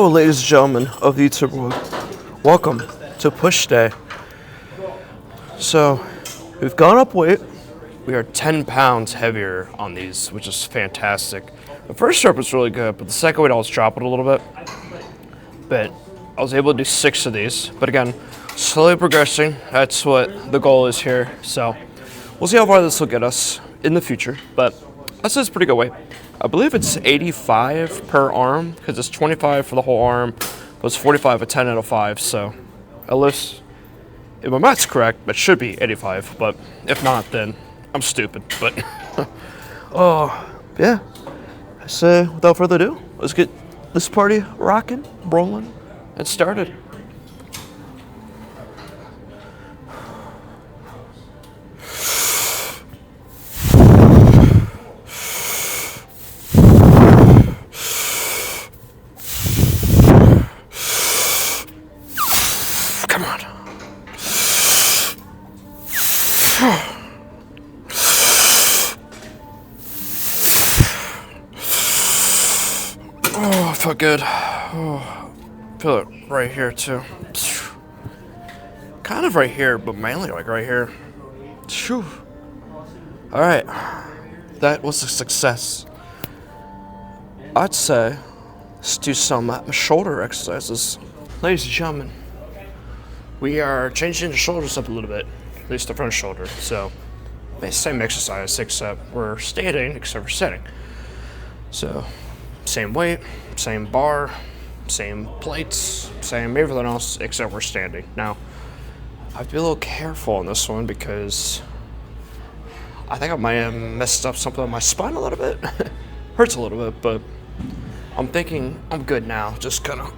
Hello, ladies and gentlemen of the YouTube world. Welcome to push day. So, we've gone up weight. We are 10 pounds heavier on these, which is fantastic. The first rep was really good, but the second weight I was dropping a little bit. But I was able to do 6 of these. But again, slowly progressing. That's what the goal is here. So, we'll see how far this will get us in the future. But that's a pretty good weight. I believe it's 85 per arm, because it's 25 for the whole arm, plus 45 a 10 out of 5, so at least, if my math's correct, it should be 85, but if not, then I'm stupid, but, yeah, I say, without further ado, let's get this party rocking, rolling, and started. Come on. Oh, I felt good. Oh, feel it right here too. Kind of right here, but mainly like right here. Phew. All right, that was a success. I'd say let's do some shoulder exercises. Ladies and gentlemen, we are changing the shoulders up a little bit, at least the front shoulder. So, same exercise, except we're standing, except we're sitting. So, same weight, same bar, same plates, same everything else, except we're standing. Now, I have to be a little careful on this one because I think I might have messed up something on my spine a little bit. Hurts a little bit, but I'm thinking I'm good now. Just kind of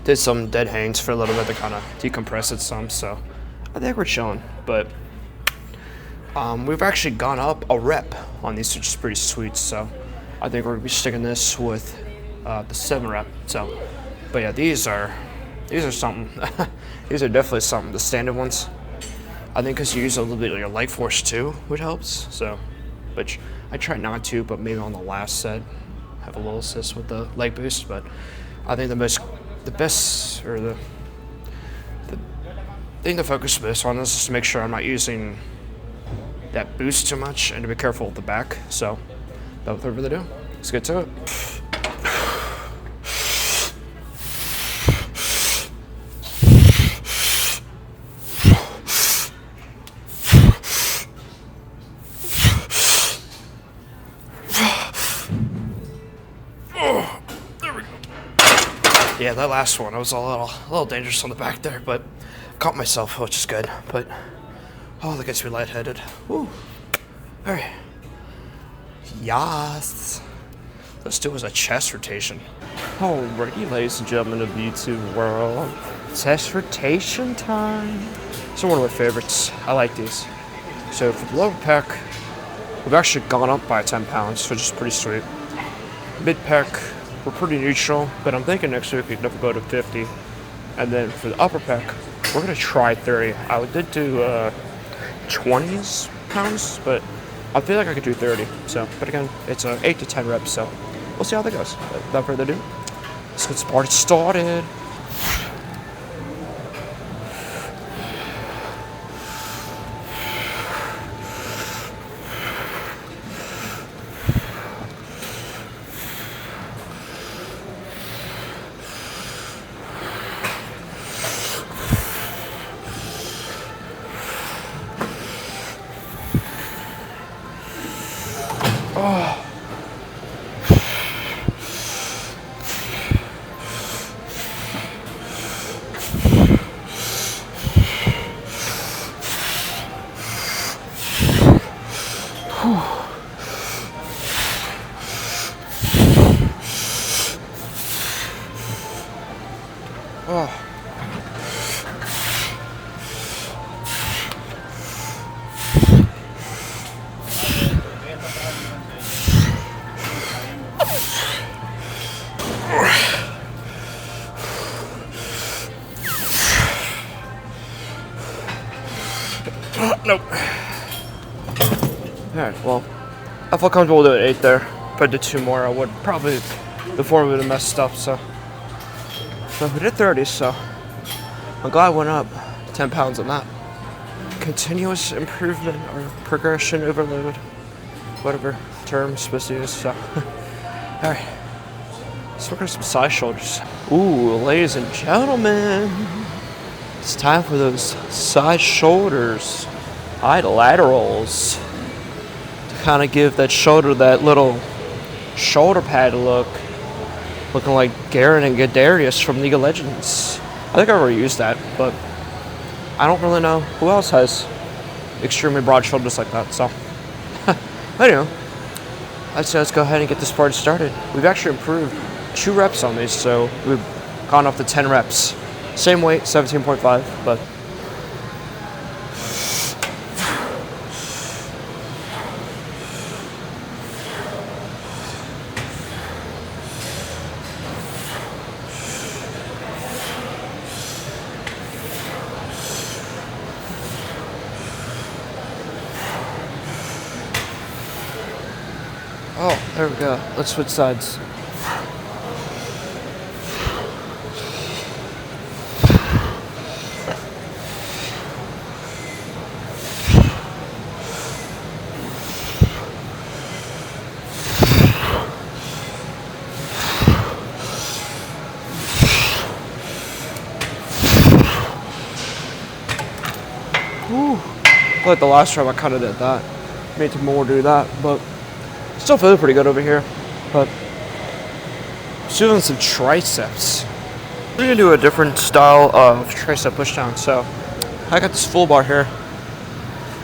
did some dead hangs for a little bit to kind of decompress it some, so I think we're chilling. But we've actually gone up a rep on these, which is pretty sweet. So I think we're gonna be sticking this with the 7 rep. So, but yeah, these are something. These are definitely something. The standard ones, I think, because you use a little bit of your leg force too, which helps. So, which I try not to, but maybe on the last set have a little assist with the leg boost. But I think the best, or the thing to focus most on is just to make sure I'm not using that boost too much and to be careful with the back. So, without further ado, let's get to it. Yeah, that last one, I was a little dangerous on the back there, but caught myself, which is good. But that gets me lightheaded. Woo. All right. Yes. Let's do a chest rotation. Alrighty, ladies and gentlemen of the YouTube world, chest rotation time. These are one of my favorites. I like these. So for the lower pec, we've actually gone up by 10 pounds, which is pretty sweet. Mid pec, we're pretty neutral, but I'm thinking next week we can go to 50. And then for the upper pec, we're gonna try 30. I did do 20s pounds, but I feel like I could do 30. So, but again, it's 8 to 10 reps, so we'll see how that goes. But without further ado, let's get this party started. Nope. Alright, well, I feel comfortable doing 8 there. If I did 2 more, I would probably, the form would have messed up, so So we did 30, so I'm glad I went up 10 pounds on that. Continuous improvement or progression overload, whatever term I'm supposed to use. So, alright, let's work on some side shoulders. Ooh, ladies and gentlemen, it's time for those side shoulders, laterals, to kind of give that shoulder that little shoulder pad look, looking like Garen and Gadarius from League of Legends. I think I already used that, but I don't really know who else has extremely broad shoulders like that, so. Anyway, let's go ahead and get this party started. We've actually improved 2 reps on these, so we've gone up to 10 reps. Same weight, 17.5, but. Oh, there we go. Let's switch sides. Whew. Like the last time I kind of did that. Made some more do that, but still feeling pretty good over here. But still doing some triceps. We're gonna do a different style of tricep pushdown. So I got this full bar here.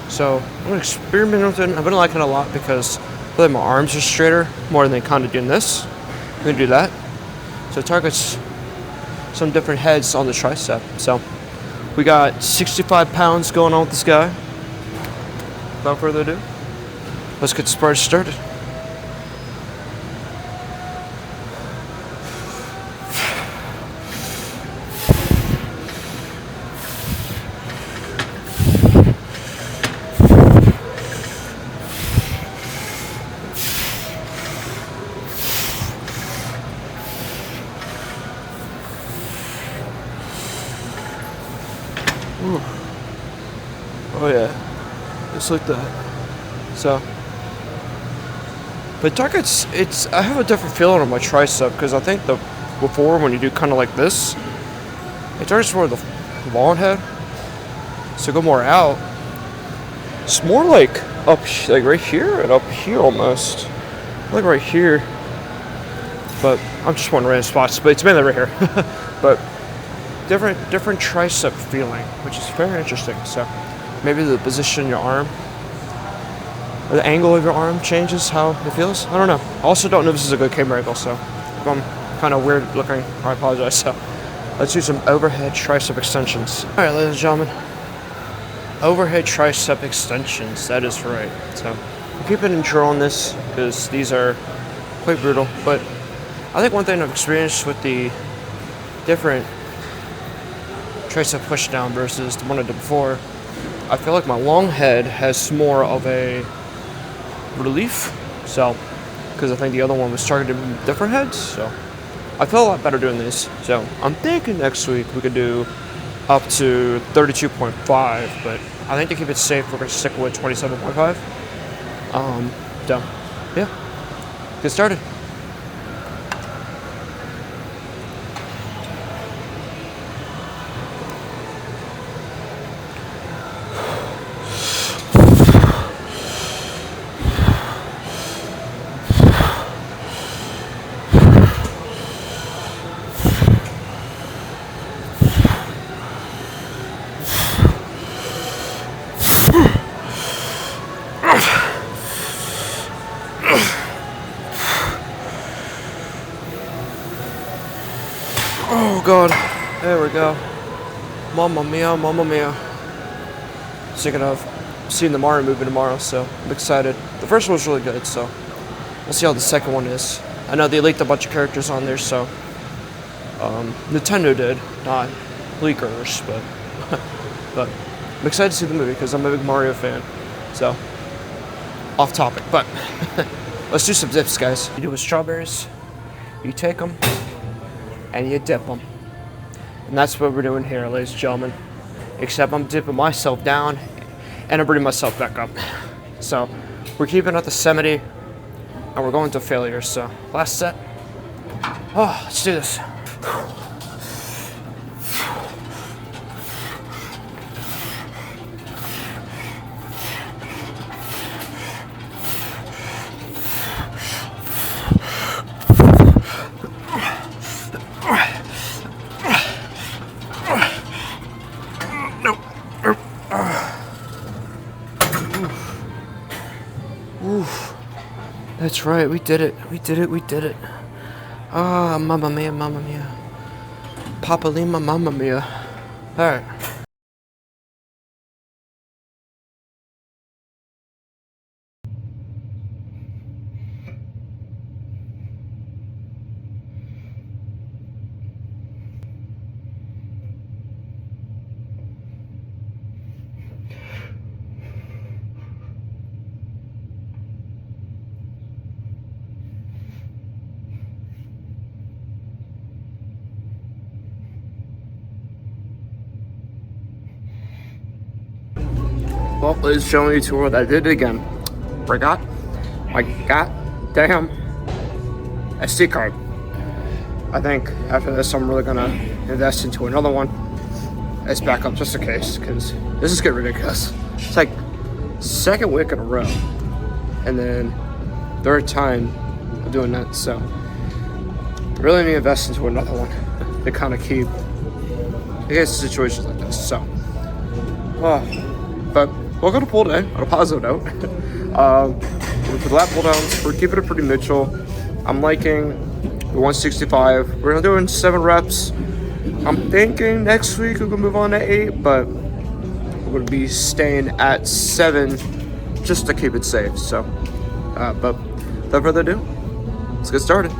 So I'm gonna experiment with it. I've been liking it a lot because I feel like my arms are straighter more than they kind of doing this. I'm gonna do that. So it targets some different heads on the tricep. So we got 65 pounds going on with this guy. Without further ado, let's get this party started. Ooh. Oh yeah, just like that. So, but targets, I have a different feeling on my tricep because I think before when you do kind of like this, it targets more of the long head. So go more out. It's more like up, like right here and up here almost, like right here. But I'm just one random spots, but it's mainly right here. But different tricep feeling, which is very interesting. So maybe the position of your arm or the angle of your arm changes how it feels. I don't know. I also don't know if this is a good camera angle, so if I'm kind of weird looking, I apologize. So let's do some overhead tricep extensions. All right, ladies and gentlemen, overhead tricep extensions. That is right. So I'm keeping an intro on this because these are quite brutal. But I think one thing I've experienced with the different tricep pushdown versus the one I did before, I feel like my long head has more of a relief. So, because I think the other one was targeting different heads, so I feel a lot better doing this. So I'm thinking next week we could do up to 32.5, but I think to keep it safe, we're gonna stick with 27.5. So yeah, get started. Oh god, there we go. Mamma mia, mamma mia. Thinking of seeing the Mario movie tomorrow, so I'm excited. The first one was really good, so we'll see how the second one is. I know they leaked a bunch of characters on there, so Nintendo did, not leakers, but but I'm excited to see the movie because I'm a big Mario fan. So off topic, but let's do some dips, guys. You do with strawberries, you take them and you dip them. And that's what we're doing here, ladies and gentlemen. Except I'm dipping myself down and I'm bringing myself back up. So we're keeping at the 70 and we're going to failure. So last set. Oh, let's do this. That's right, we did it. We did it. We did it. Ah, mamma mia, mamma mia. Papa Lima, mamma mia. All right. Well, ladies and gentlemen, YouTube, I did it again. Forgot my goddamn SD card. I think after this, I'm really gonna invest into another one as backup just in case, because this is getting ridiculous. It's like second week in a row, and then third time of doing that. So really need to invest into another one to kind of keep, I guess, situations like this. So, but we're gonna pull day on a positive note. For the lat pull downs, we're keeping it pretty neutral. I'm liking the 165. We're gonna do it in 7 reps. I'm thinking next week we're gonna move on to 8, but we're gonna be staying at 7 just to keep it safe. So, but without further ado, let's get started.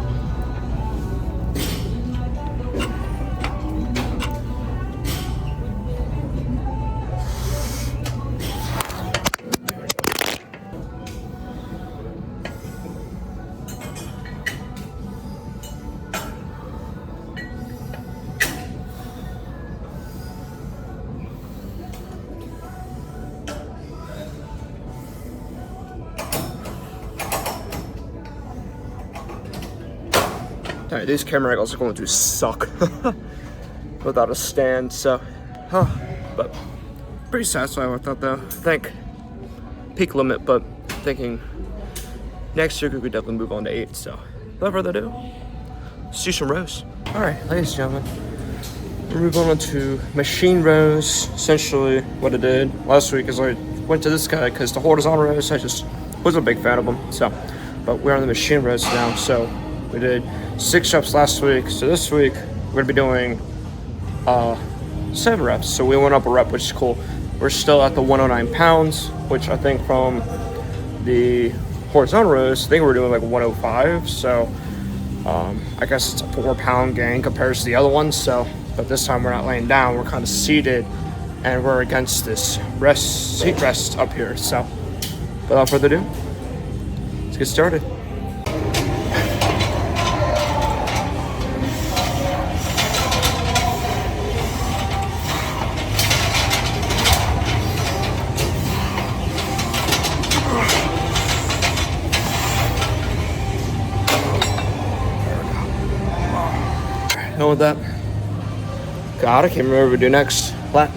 Alright, these camera angles are going to suck without a stand, so, but pretty satisfied with that though. I think peak limit, but thinking next year we could definitely move on to 8, so without further ado, let's do some rows. Alright, ladies and gentlemen, we're moving on to machine rows. Essentially what I did last week is I went to this guy because the horizontal rows, I just wasn't a big fan of them, so, but we're on the machine rows now, so we did 6 reps last week, so this week we're gonna be doing 7 reps. So we went up a rep, which is cool. We're still at the 109 pounds, which I think from the horizontal rows, I think we're doing like 105. So I guess it's a 4-pound gain compared to the other ones. So, but this time we're not laying down, we're kind of seated, and we're against this seat rest up here. So without further ado, let's get started. Done with that. God, I can't remember what we do next. Lat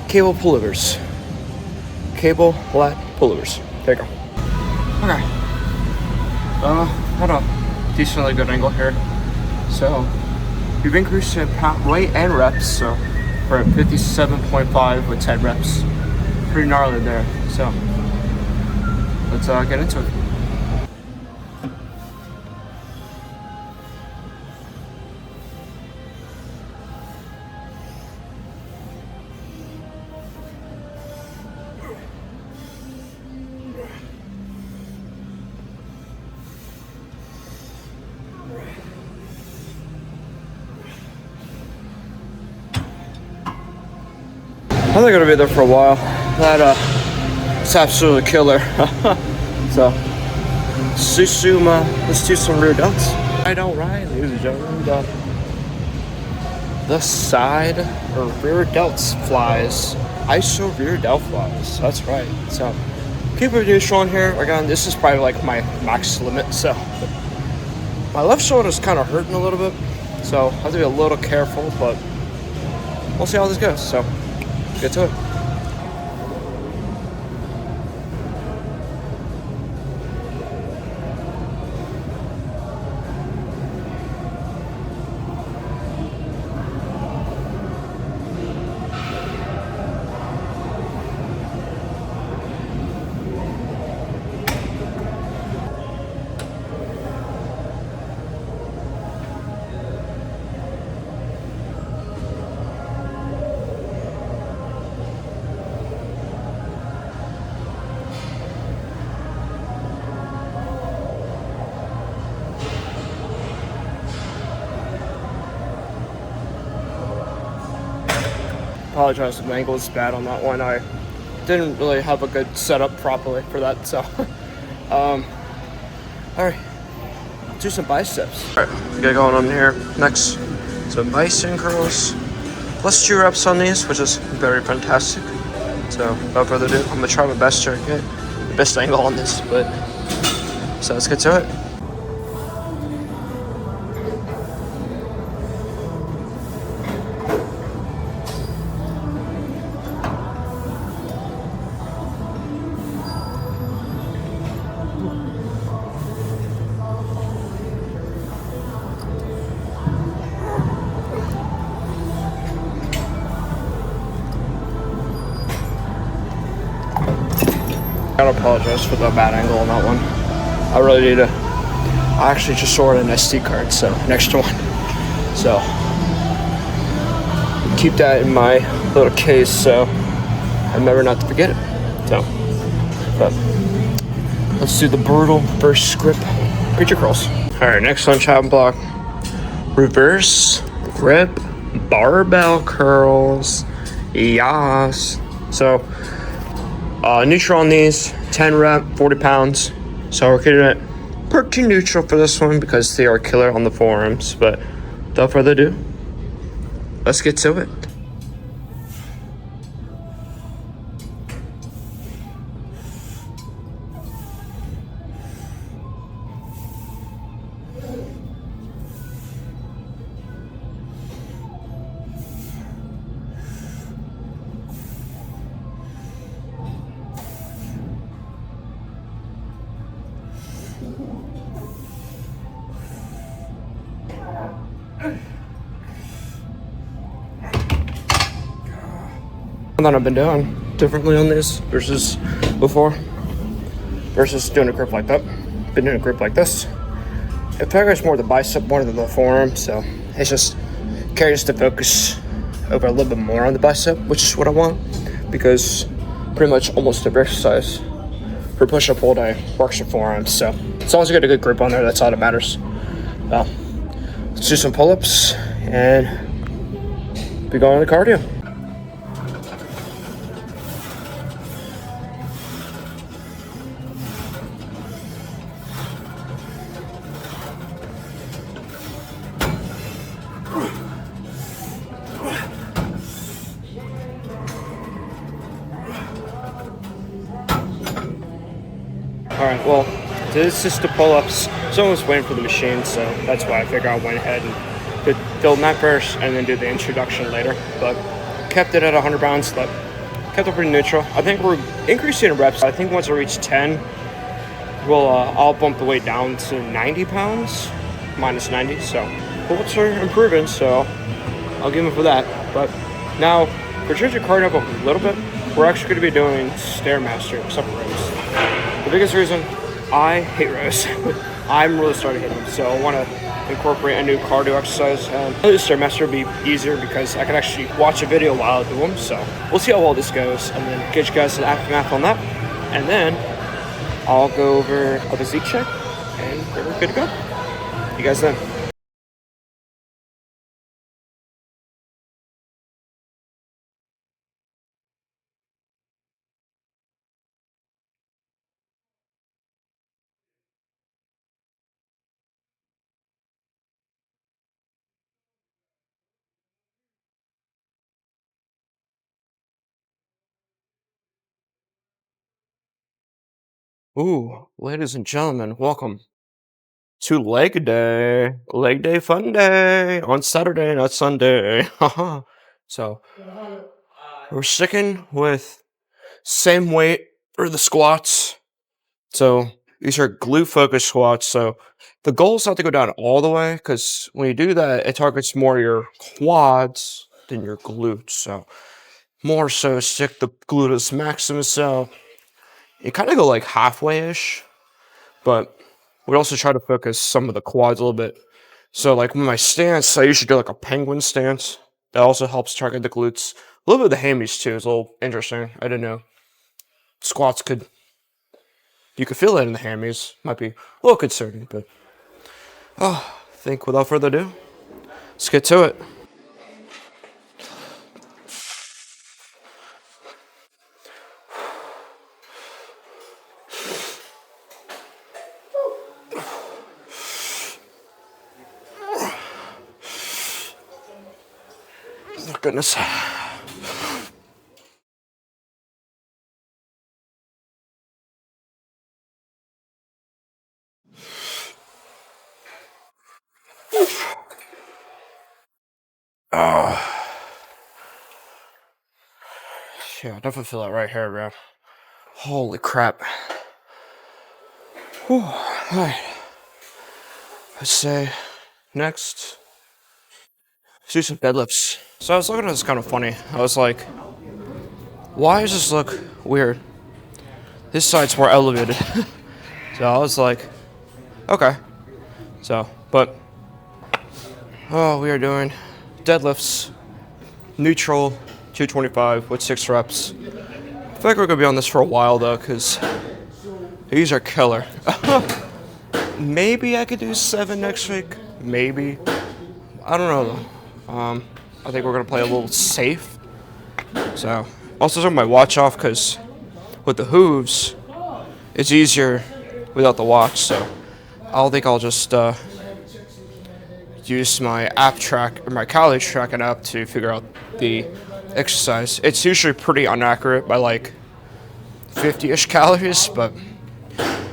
cable pullovers. Cable lat pullovers. There you go. Okay. Had a decently good angle here. So we've increased in weight and reps. So we're at 57.5 with 10 reps. Pretty gnarly there. So let's get into it. I think I'm gonna be there for a while. It's absolutely killer. So, let's do some rear delts. Alright, ladies and gentlemen, we got the side or rear delts flies. ISO rear delt flies. That's right. So keep it neutral in here. Again, this is probably like my max limit. So my left shoulder is kind of hurting a little bit. So I have to be a little careful, but we'll see how this goes. So get to it. Apologize if the angle is bad on that one. I didn't really have a good setup properly for that. So, all right, do some biceps. All right, we got going on here. Next, some bicep curls. Plus 2 reps on these, which is very fantastic. So, without further ado, I'm gonna try my best to get the best angle on this. But so let's get to it. I gotta apologize for the bad angle on that one. I really need to. I actually just ordered an SD card, so an extra one. So keep that in my little case, so I remember not to forget it. So, but let's do the brutal first grip preacher curls. All right, next on chopping block, reverse grip barbell curls. Yas. So. Neutral on these, 10 rep, 40 pounds. So we're keeping it pretty neutral for this one because they are killer on the forearms. But without further ado, let's get to it. That I've been doing differently on this versus before, versus doing a grip like that. Been doing a grip like this. It figures more the bicep more than the forearm, so it's just carries the focus over a little bit more on the bicep, which is what I want, because pretty much almost every exercise for push up all day works your forearms. So as long as you get a good grip on there, that's all that matters. Let's do some pull-ups and be going to cardio. Alright, well, this is the pull-ups. Someone was waiting for the machine, so that's why I figured I went ahead and did film that first and then do the introduction later. But kept it at 100 pounds, but kept it pretty neutral. I think we're increasing in reps. I think once I reach 10, I'll bump the weight down to 90 pounds, minus 90. So pull-ups are improving, so I'll give them for that. But now, for changing cardio up a little bit, we're actually going to be doing Stairmaster, except for rows. The biggest reason, I hate rows. I'm really starting to hate them, so I want to incorporate a new cardio exercise. The Stairmaster would be easier because I can actually watch a video while I do them, so we'll see how well this goes, and then get you guys an aftermath on that, and then I'll go over a physique check, and we're good to go. See you guys then. Ooh, ladies and gentlemen, welcome to leg day fun day on Saturday, not Sunday. Haha. So we're sticking with same weight for the squats. So these are glute focused squats. So the goal is not to go down all the way because when you do that, it targets more your quads than your glutes. So more so stick the gluteus maximus. So you kind of go like halfway ish, but we also try to focus some of the quads a little bit. So like with my stance, I usually do like a penguin stance. That also helps target the glutes. A little bit of the hammies too is a little interesting. I didn't know squats could, you could feel it in the hammies. Might be a little concerning, but I think without further ado, let's get to it. Oh, goodness. Oh, yeah, I definitely feel that right here, bro. Holy crap. Whew. All right. Let's say next, let's do some deadlifts. So I was looking at this kind of funny. I was like, why does this look weird? This side's more elevated. So I was like, okay. So, but, oh, we are doing deadlifts, neutral, 225 with 6 reps. I feel like we're gonna be on this for a while though, because these are killer. Maybe I could do 7 next week. Maybe. I don't know though. I think we're gonna play a little safe. So, also took my watch off because with the hooves, it's easier without the watch. So, I don't think I'll just use my app track or my calorie tracking app to figure out the exercise. It's usually pretty inaccurate by like 50-ish calories, but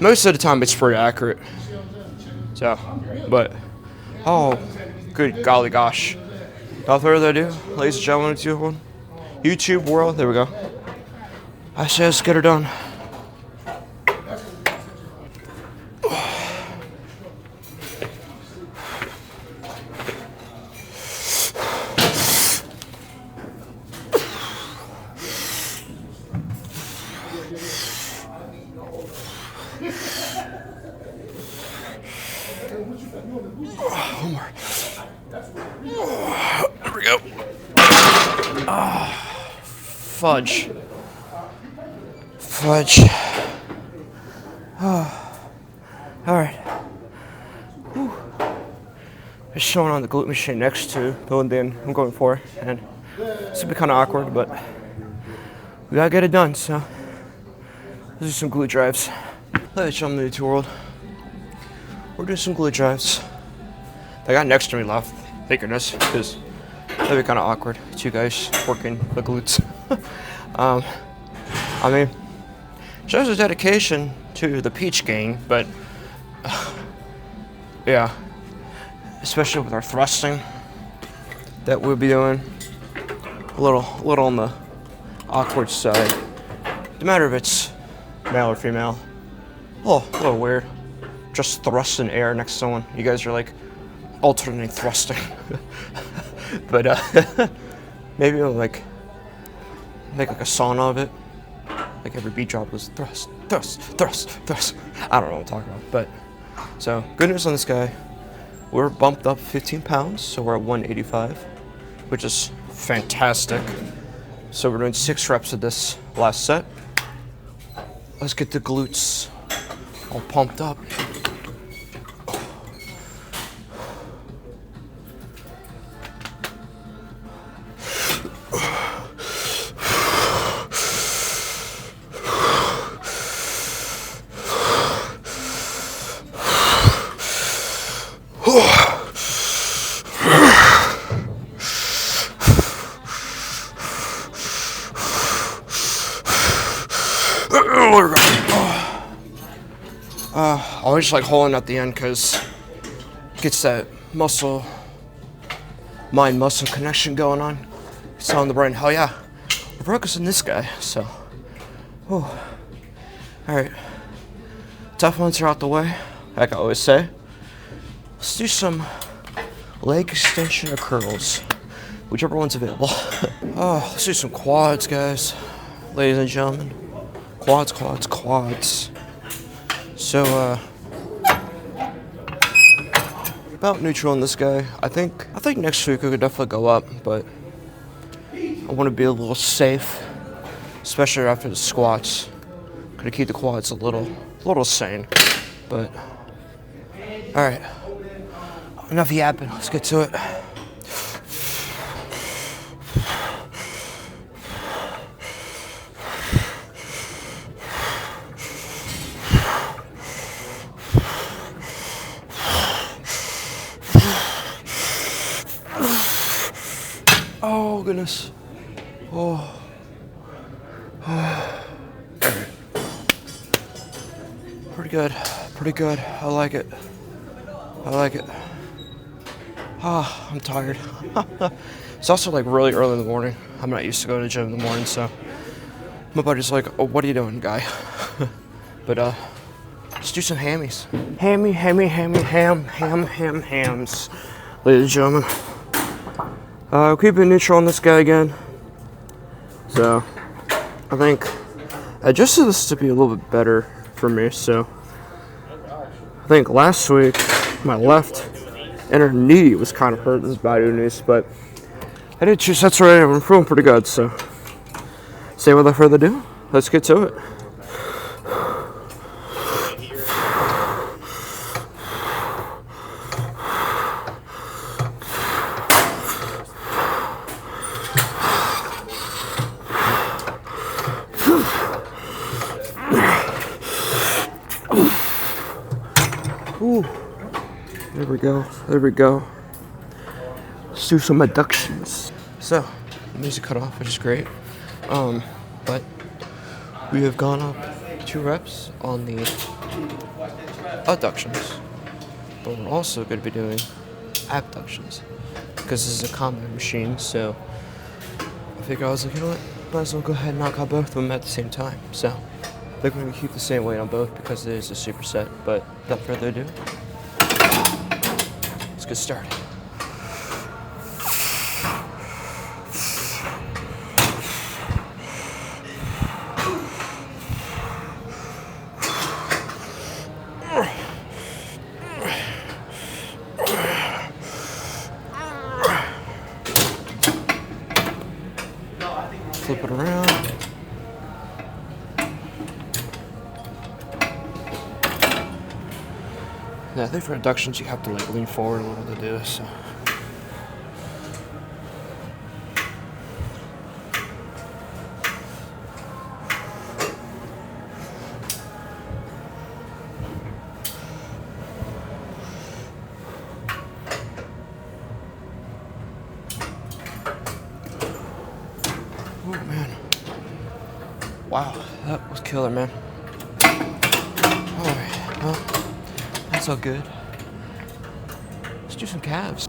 most of the time it's pretty accurate. So, but oh, good golly gosh! Without further ado, ladies and gentlemen, it's YouTube world. There we go. I say let's get her done. One more. There we go. Fudge. Fudge. Alright. It's showing on the glute machine next to the one then I'm going for. And it's gonna be kind of awkward, but we gotta get it done, so let's do some glute drives. Let's show them the YouTube world. We're doing some glute drives. They got next to me left, thank goodness, because that'd be kind of awkward. 2 guys working the glutes. I mean, shows a dedication to the peach gang, but yeah, especially with our thrusting that we'll be doing, a little on the awkward side. No matter if it's male or female, a little weird. Just thrust in air next to someone. You guys are like alternating thrusting. But maybe we'll like make like a sauna of it. Like every beat drop was thrust, thrust, thrust, thrust. I don't know what I'm talking about. But so good news on this guy. We're bumped up 15 pounds, so we're at 185, which is fantastic. So we're doing 6 reps of this last set. Let's get the glutes all pumped up. I always like holding at the end because it gets that mind-muscle connection going on. It's telling the brain, hell yeah, we're focusing this guy. So, all right, tough ones are out the way. Like I always say, let's do some leg extension or curls, whichever one's available. Let's do some quads, guys, ladies and gentlemen. Quads. So, about neutral on this guy. I think next week we could definitely go up, but I want to be a little safe, especially after the squats. Gonna keep the quads a little sane, but all right. Enough yapping. Let's get to it. Oh goodness. Oh. Pretty good. I like it. I'm tired. It's also like really early in the morning. I'm not used to going to the gym in the morning, so my buddy's like, "Oh, what are you doing, guy?" But let's do some hammies. Hams. Ladies and gentlemen. Keep it neutral on this guy again. So I think I adjusted this to be a little bit better for me. So I think last week my left inner knee was kind of hurting, this body knees, but I did 2 sets already. I'm feeling pretty good. So, without further ado, let's get to it. Ooh. There we go. Let's do some adductions. So, the music cut off, which is great. But we have gone up 2 reps on the adductions. But we're also going to be doing abductions because this is a combo machine. So, I figured I was like, you know what? Might as well go ahead and knock out both of them at the same time. So, they're going to keep the same weight on both because it is a superset. But without further ado, let's get started. Flip it around. Yeah, I think for adductions you have to like lean forward a little to do this. So. Oh man. Wow, that was killer, man. Alright, well, that's all good. Let's do some calves.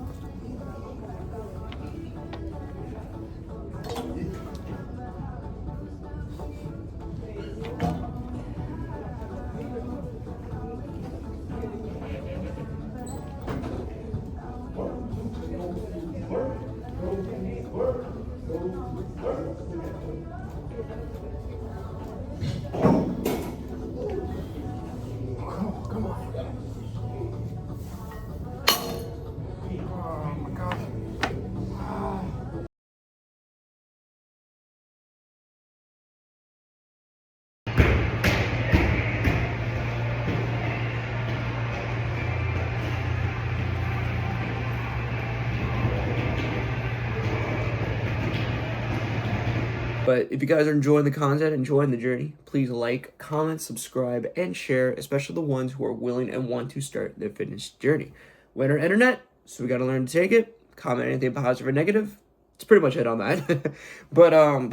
But if you guys are enjoying the content, enjoying the journey, please like, comment, subscribe, and share, especially the ones who are willing and want to start their fitness journey. We're on our internet, so we got to learn to take it. Comment anything positive or negative. that's pretty much it on that. But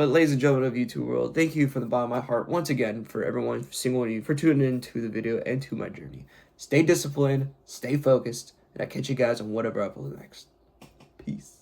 ladies and gentlemen of YouTube world, thank you from the bottom of my heart once again for everyone, single one of you, for tuning into the video and to my journey. Stay disciplined, stay focused, and I'll catch you guys on whatever I upload next. Peace.